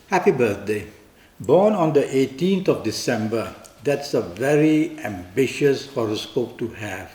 Happy birthday. Born on the 18th of December, that's a very ambitious horoscope to have.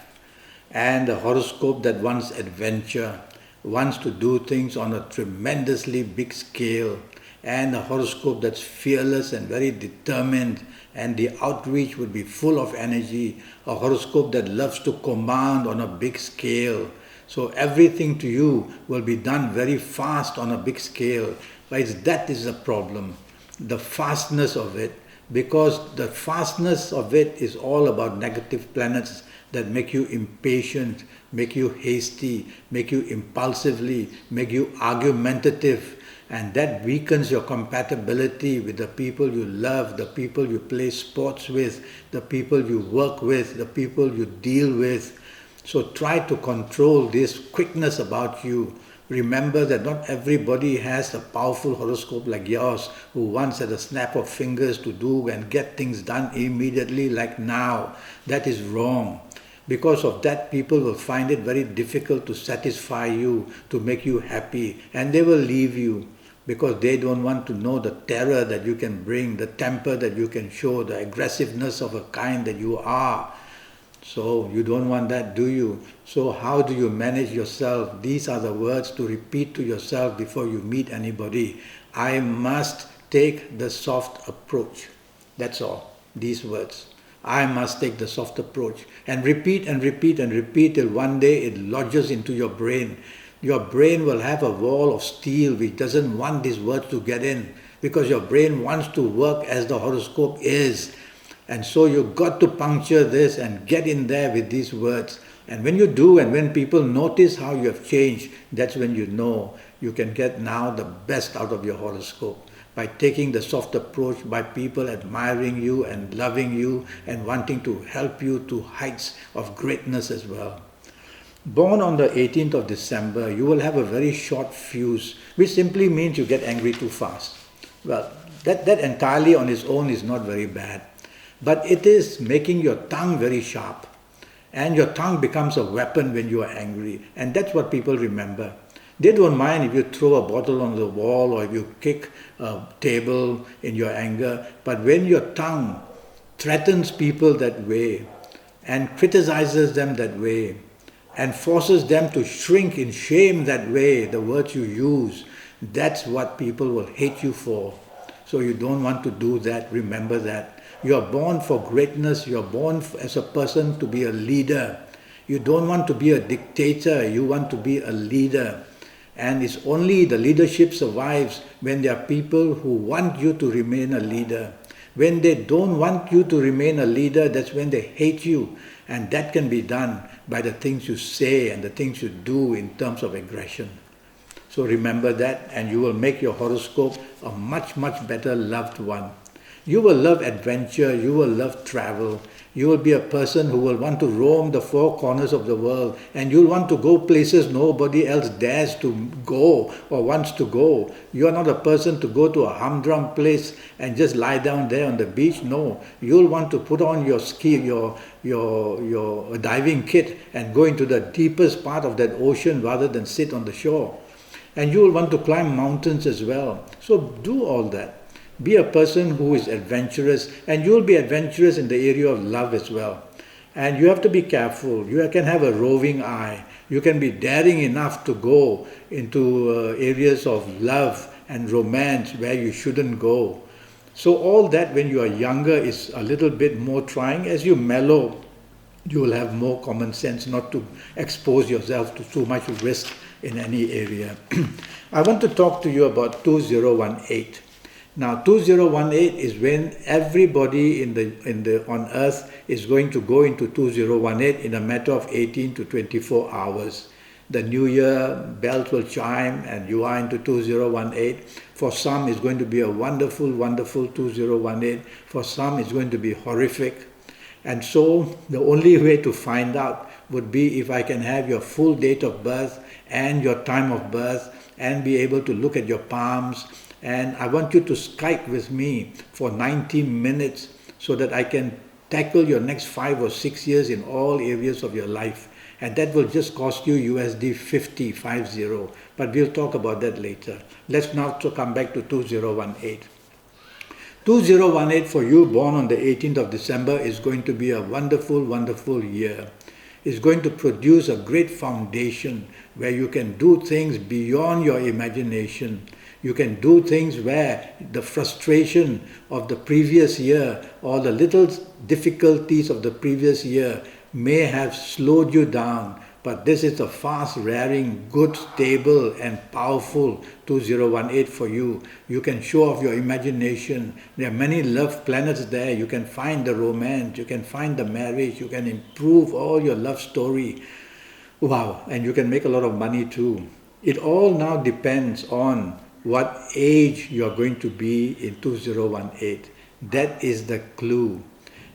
And a horoscope that wants adventure, wants to do things on a tremendously big scale, and a horoscope that's fearless and very determined, and the outreach would be full of energy, a horoscope that loves to command on a big scale. So everything to you will be done very fast on a big scale. But that is the problem, the fastness of it, because the fastness of it is all about negative planets that make you impatient, make you hasty, make you impulsively, make you argumentative, and that weakens your compatibility with the people you love, the people you play sports with, the people you work with, the people you deal with. So try to control this quickness about you. Remember that not everybody has a powerful horoscope like yours who wants at a snap of fingers to do and get things done immediately like now. That is wrong. Because of that, people will find it very difficult to satisfy you, to make you happy, and they will leave you because they don't want to know the terror that you can bring, the temper that you can show, the aggressiveness of a kind that you are. So you don't want that, do you? So how do you manage yourself? These are the words to repeat to yourself before you meet anybody. I must take the soft approach. That's all. These words. I must take the soft approach. And repeat and repeat and repeat till one day it lodges into your brain. Your brain will have a wall of steel which doesn't want these words to get in, because your brain wants to work as the horoscope is. And so you've got to puncture this and get in there with these words. And when you do, and when people notice how you have changed, that's when you know you can get now the best out of your horoscope. By taking the soft approach, by people admiring you and loving you and wanting to help you to heights of greatness as well. Born on the 18th of December, you will have a very short fuse, which simply means you get angry too fast. Well, that entirely on its own is not very bad. But it is making your tongue very sharp. And your tongue becomes a weapon when you are angry. And that's what people remember. They don't mind if you throw a bottle on the wall or if you kick a table in your anger. But when your tongue threatens people that way and criticizes them that way and forces them to shrink in shame that way, the words you use, that's what people will hate you for. So you don't want to do that. Remember that. You are born for greatness. You are born as a person to be a leader. You don't want to be a dictator. You want to be a leader. And it's only the leadership survives when there are people who want you to remain a leader. When they don't want you to remain a leader, that's when they hate you. And that can be done by the things you say and the things you do in terms of aggression. So remember that, and you will make your horoscope a much, much better loved one. You will love adventure, you will love travel, you will be a person who will want to roam the four corners of the world, and you'll want to go places nobody else dares to go or wants to go. You are not a person to go to a humdrum place and just lie down there on the beach. No, you'll want to put on your your diving kit and go into the deepest part of that ocean rather than sit on the shore. And you will want to climb mountains as well. So do all that. Be a person who is adventurous, and you will be adventurous in the area of love as well. And you have to be careful. You can have a roving eye. You can be daring enough to go into areas of love and romance where you shouldn't go. So all that when you are younger is a little bit more trying. As you mellow, you will have more common sense not to expose yourself to too much risk in any area. I want to talk to you about 2018. Now 2018 is when everybody on earth is going to go into 2018 in a matter of 18 to 24 hours. The new year bells will chime and you are into 2018. For some it's going to be a wonderful, wonderful 2018. For some it's going to be horrific. And so the only way to find out would be if I can have your full date of birth and your time of birth and be able to look at your palms. And I want you to Skype with me for 90 minutes so that I can tackle your next 5 or 6 years in all areas of your life. and that will just cost you USD 50, 50. But we'll talk about that later. Let's now come back to 2018. 2018 for you born on the 18th of December is going to be a wonderful, wonderful year. It's going to produce a great foundation where you can do things beyond your imagination. You can do things where the frustration of the previous year or the little difficulties of the previous year may have slowed you down. But this is a fast-rearing, good, stable and powerful 2018 for you. You can show off your imagination. There are many love planets there. You can find the romance, you can find the marriage, you can improve all your love story. Wow, and you can make a lot of money too. It all now depends on what age you're going to be in 2018. That is the clue.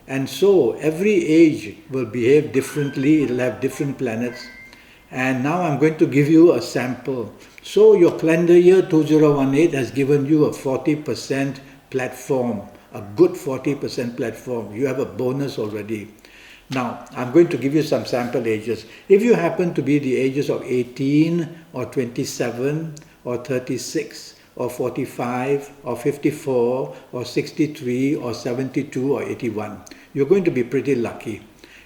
And so every age will behave differently, it'll have different planets. And now I'm going to give you a sample. So your calendar year 2018 has given you a 40% platform, a good 40% platform. You have a bonus already. Now, I'm going to give you some sample ages. If you happen to be the ages of 18 or 27 or 36 or 45 or 54 or 63 or 72 or 81, you're going to be pretty lucky.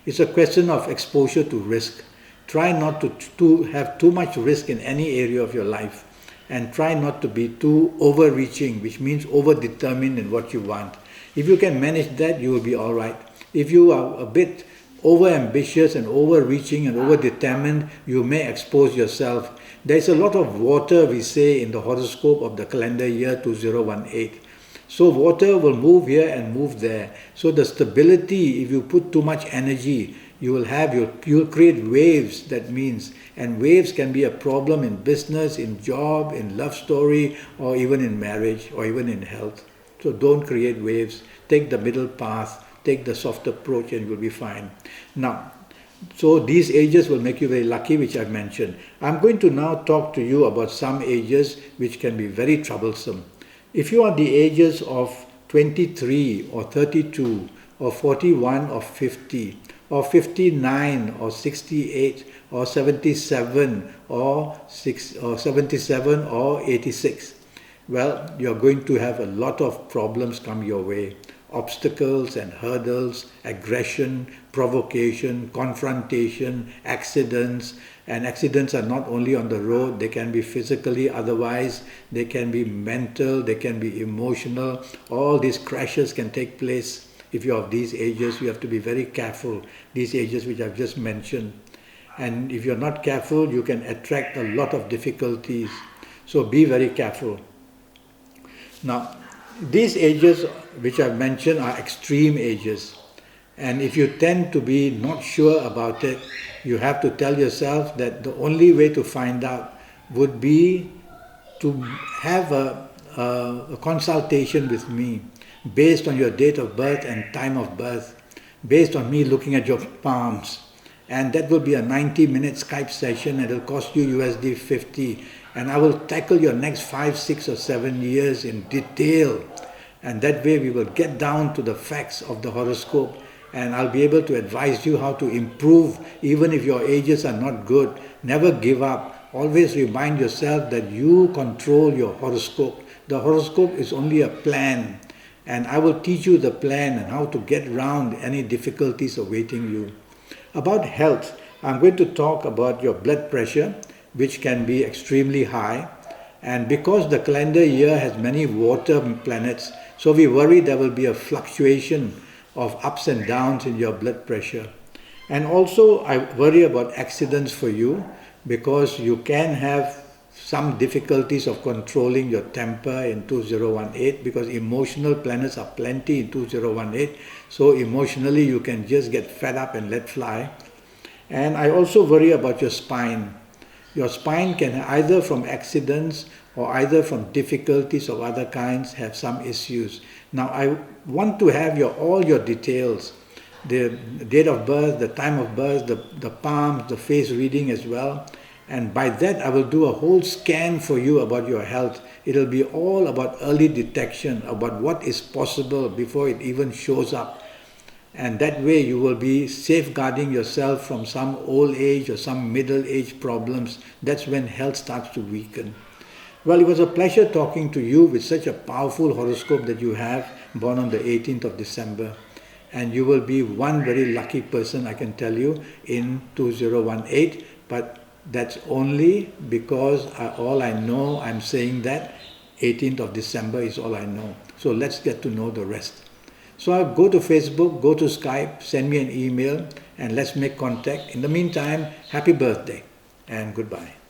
It's a question of exposure to risk. Try not to have too much risk in any area of your life, and try not to be too overreaching, which means over-determined in what you want. If you can manage that, you will be all right. If you are a bit over-ambitious and overreaching and over-determined, you may expose yourself. There's a lot of water, we say, in the horoscope of the calendar year 2018. So water will move here and move there. So the stability, if you put too much energy, you'll create waves, that means. And waves can be a problem in business, in job, in love story, or even in marriage, or even in health. So don't create waves. Take the middle path, take the soft approach, and you'll be fine. Now, so these ages will make you very lucky, which I've mentioned. I'm going to now talk to you about some ages which can be very troublesome. If you are the ages of 23 or 32 or 41 or 50 or 59 or 68 or 77 or 77 or 86, well, you're going to have a lot of problems come your way. Obstacles and hurdles, aggression, provocation, confrontation, accidents. And accidents are not only on the road, they can be physically otherwise, they can be mental, they can be emotional. All these crashes can take place. If you're of these ages, you have to be very careful, these ages which I've just mentioned. And if you're not careful, you can attract a lot of difficulties. So be very careful. Now, these ages which I've mentioned are extreme ages. And if you tend to be not sure about it, you have to tell yourself that the only way to find out would be to have a consultation with me based on your date of birth and time of birth, based on me looking at your palms. And that will be a 90-minute Skype session, and it'll cost you USD 50. And I will tackle your next 5, 6 or 7 years in detail. And that way we will get down to the facts of the horoscope, and I'll be able to advise you how to improve even if your ages are not good. Never give up. Always remind yourself that you control your horoscope. The horoscope is only a plan, and I will teach you the plan and how to get around any difficulties awaiting you. About health, I'm going to talk about your blood pressure, which can be extremely high. And because the calendar year has many water planets, so we worry there will be a fluctuation of ups and downs in your blood pressure. And also I worry about accidents for you, because you can have some difficulties of controlling your temper in 2018, because emotional planets are plenty in 2018. So emotionally you can just get fed up and let fly. And I also worry about your spine. Your spine can either from accidents or either from difficulties of other kinds have some issues. Now I want to have all your details, the date of birth, the time of birth, the palms, the face reading as well. And by that I will do a whole scan for you about your health. It will be all about early detection, about what is possible before it even shows up. And that way you will be safeguarding yourself from some old age or some middle age problems. That's when health starts to weaken. Well, it was a pleasure talking to you with such a powerful horoscope that you have, born on the 18th of December. And you will be one very lucky person, I can tell you, in 2018. But that's only because all I know, I'm saying that 18th of December is all I know. So let's get to know the rest. So I'll go to Facebook, go to Skype, send me an email, and let's make contact. In the meantime, happy birthday and goodbye.